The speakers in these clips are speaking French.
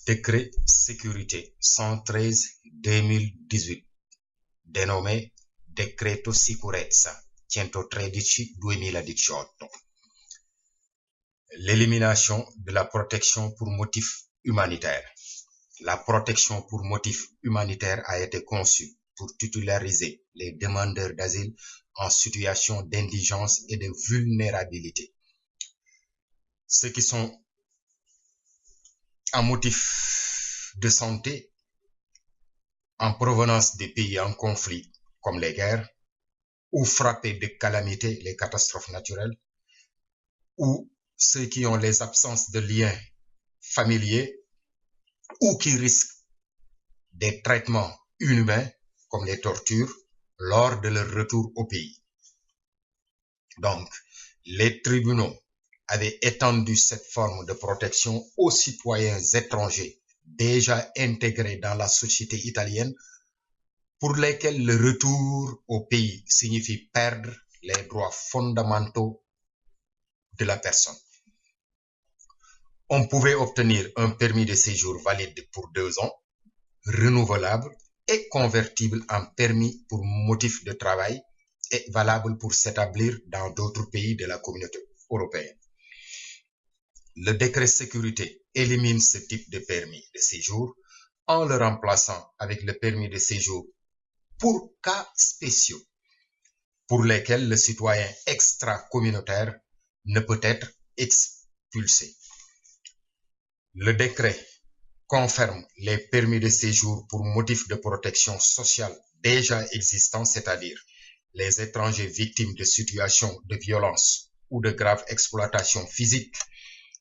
Décret sécurité 113/2018, dénommé Decreto Sicurezza 113/2018. L'élimination de la protection pour motif humanitaire. La protection pour motif humanitaire a été conçue pour titulariser les demandeurs d'asile en situation d'indigence et de vulnérabilité. Ceux qui sont en motif de santé en provenance des pays en conflit, comme les guerres, ou frappés de calamités, les catastrophes naturelles, ou ceux qui ont les absences de liens familiers, ou qui risquent des traitements inhumains, comme les tortures, lors de leur retour au pays. Donc, les tribunaux avaient étendu cette forme de protection aux citoyens étrangers déjà intégrés dans la société italienne, pour lesquels le retour au pays signifie perdre les droits fondamentaux de la personne. On pouvait obtenir un permis de séjour valide pour 2 ans, renouvelable et convertible en permis pour motif de travail et valable pour s'établir dans d'autres pays de la communauté européenne. Le décret sécurité élimine ce type de permis de séjour en le remplaçant avec le permis de séjour pour cas spéciaux, pour lesquels le citoyen extra-communautaire ne peut être expulsé. Le décret confirme les permis de séjour pour motif de protection sociale déjà existants, c'est-à-dire les étrangers victimes de situations de violence ou de grave exploitation physique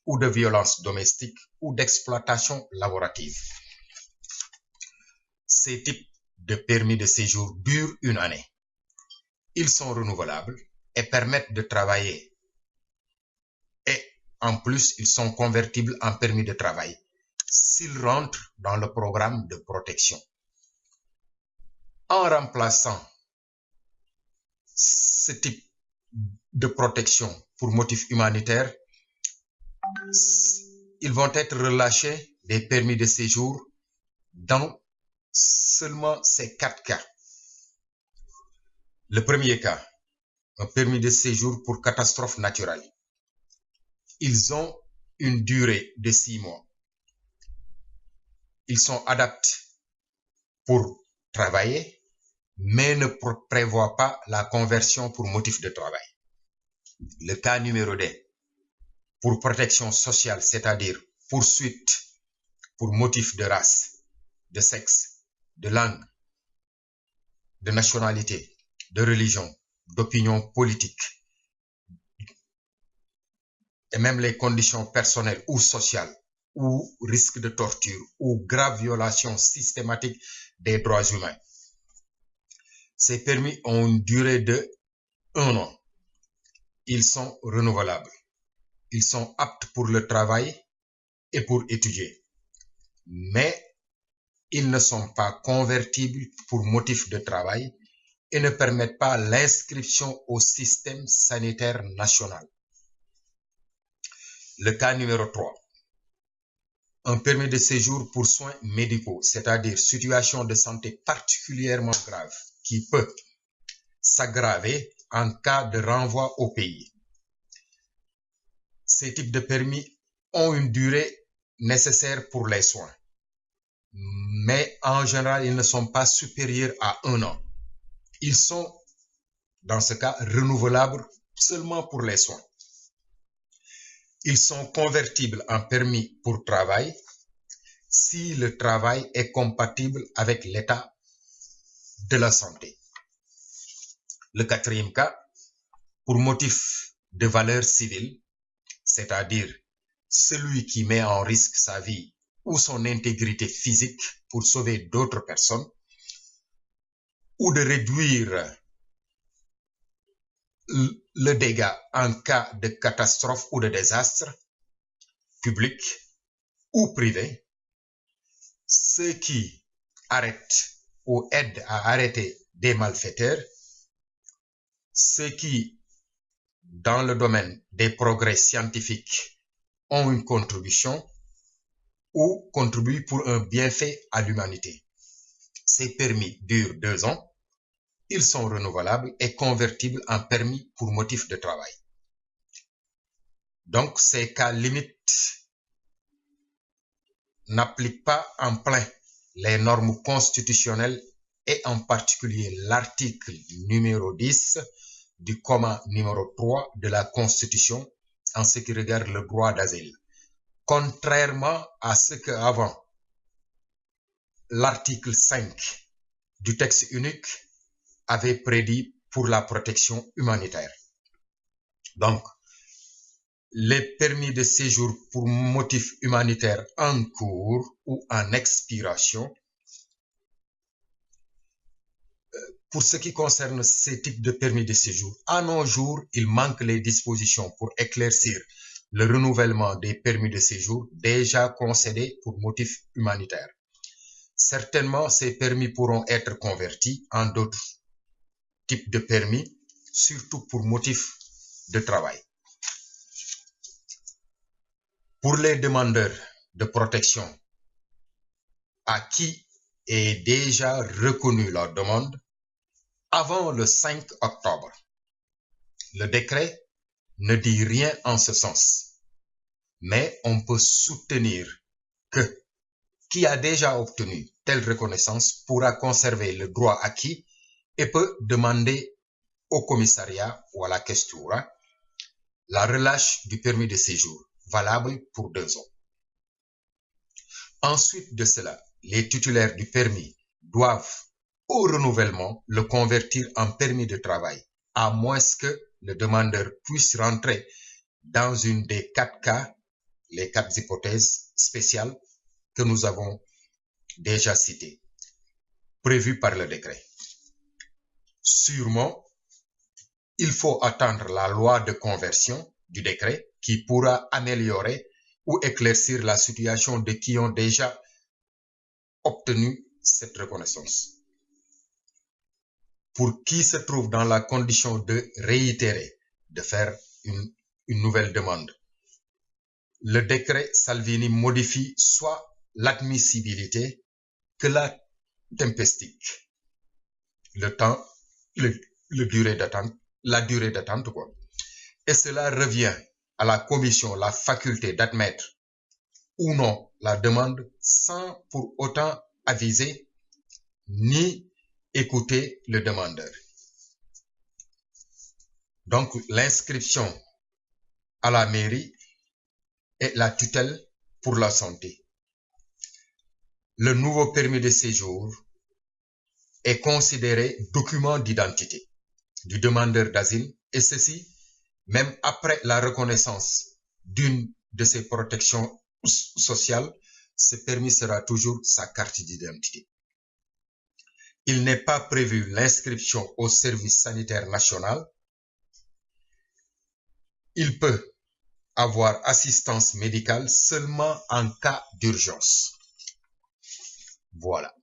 ou de violence domestique ou d'exploitation laborative. Ces types de permis de séjour durent 1 année. Ils sont renouvelables et permettent de travailler. Et en plus, ils sont convertibles en permis de travail s'ils rentrent dans le programme de protection. En remplaçant ce type de protection pour motif humanitaire, ils vont être relâchés des permis de séjour dans seulement ces 4 cas. Le premier cas, un permis de séjour pour catastrophe naturelle. Ils ont une durée de 6 mois. Ils sont adaptés pour travailler, mais ne prévoient pas la conversion pour motif de travail. Le cas numéro 2, pour protection sociale, c'est-à-dire poursuite pour motif de race, de sexe, de langue, de nationalité, de religion, d'opinion politique, et même les conditions personnelles ou sociales, ou risque de torture, ou grave violation systématique des droits humains. Ces permis ont une durée de 1 an. Ils sont renouvelables. Ils sont aptes pour le travail et pour étudier. Mais ils ne sont pas convertibles pour motif de travail et ne permettent pas l'inscription au système sanitaire national. Le cas numéro 3. Un permis de séjour pour soins médicaux, c'est-à-dire situation de santé particulièrement grave, qui peut s'aggraver en cas de renvoi au pays. Ces types de permis ont une durée nécessaire pour les soins, mais en général, ils ne sont pas supérieurs à 1 an. Ils sont, dans ce cas, renouvelables seulement pour les soins. Ils sont convertibles en permis pour travail si le travail est compatible avec l'état de la santé. Le 4e cas, pour motif de valeur civile, c'est-à-dire celui qui met en risque sa vie ou son intégrité physique pour sauver d'autres personnes, ou de réduire le dégât en cas de catastrophe ou de désastre, public ou privé, ceux qui arrêtent ou aident à arrêter des malfaiteurs, ceux qui, dans le domaine des progrès scientifiques, ont une contribution, ou contribue pour un bienfait à l'humanité. Ces permis durent 2 ans. Ils sont renouvelables et convertibles en permis pour motif de travail. Donc, ces cas limites n'appliquent pas en plein les normes constitutionnelles et en particulier l'article numéro 10 du comma numéro 3 de la Constitution en ce qui regarde le droit d'asile. Contrairement à ce qu'avant l'article 5 du texte unique avait prédit pour la protection humanitaire. Donc, les permis de séjour pour motif humanitaire en cours ou en expiration, pour ce qui concerne ces types de permis de séjour, à nos jours, il manque les dispositions pour éclaircir le renouvellement des permis de séjour déjà concédés pour motif humanitaire. Certainement, ces permis pourront être convertis en d'autres types de permis, surtout pour motif de travail. Pour les demandeurs de protection à qui est déjà reconnue leur demande, avant le 5 octobre, le décret ne dit rien en ce sens, mais on peut soutenir que qui a déjà obtenu telle reconnaissance pourra conserver le droit acquis et peut demander au commissariat ou à la questura la relâche du permis de séjour valable pour 2 ans. Ensuite de cela, les titulaires du permis doivent au renouvellement le convertir en permis de travail, à moins que le demandeur puisse rentrer dans une des 4 cas, les 4 hypothèses spéciales que nous avons déjà citées, prévues par le décret. Sûrement, il faut attendre la loi de conversion du décret qui pourra améliorer ou éclaircir la situation de qui ont déjà obtenu cette reconnaissance. Pour qui se trouve dans la condition de réitérer, de faire une nouvelle demande, le décret Salvini modifie soit l'admissibilité que la tempestique, la durée d'attente, quoi. Et cela revient à la commission la faculté d'admettre ou non la demande sans pour autant aviser ni écouter le demandeur. Donc, l'inscription à la mairie et la tutelle pour la santé. Le nouveau permis de séjour est considéré document d'identité du demandeur d'asile, et ceci même après la reconnaissance d'une de ses protections sociales. Ce permis sera toujours sa carte d'identité. Il n'est pas prévu l'inscription au service sanitaire national. Il peut avoir assistance médicale seulement en cas d'urgence. Voilà.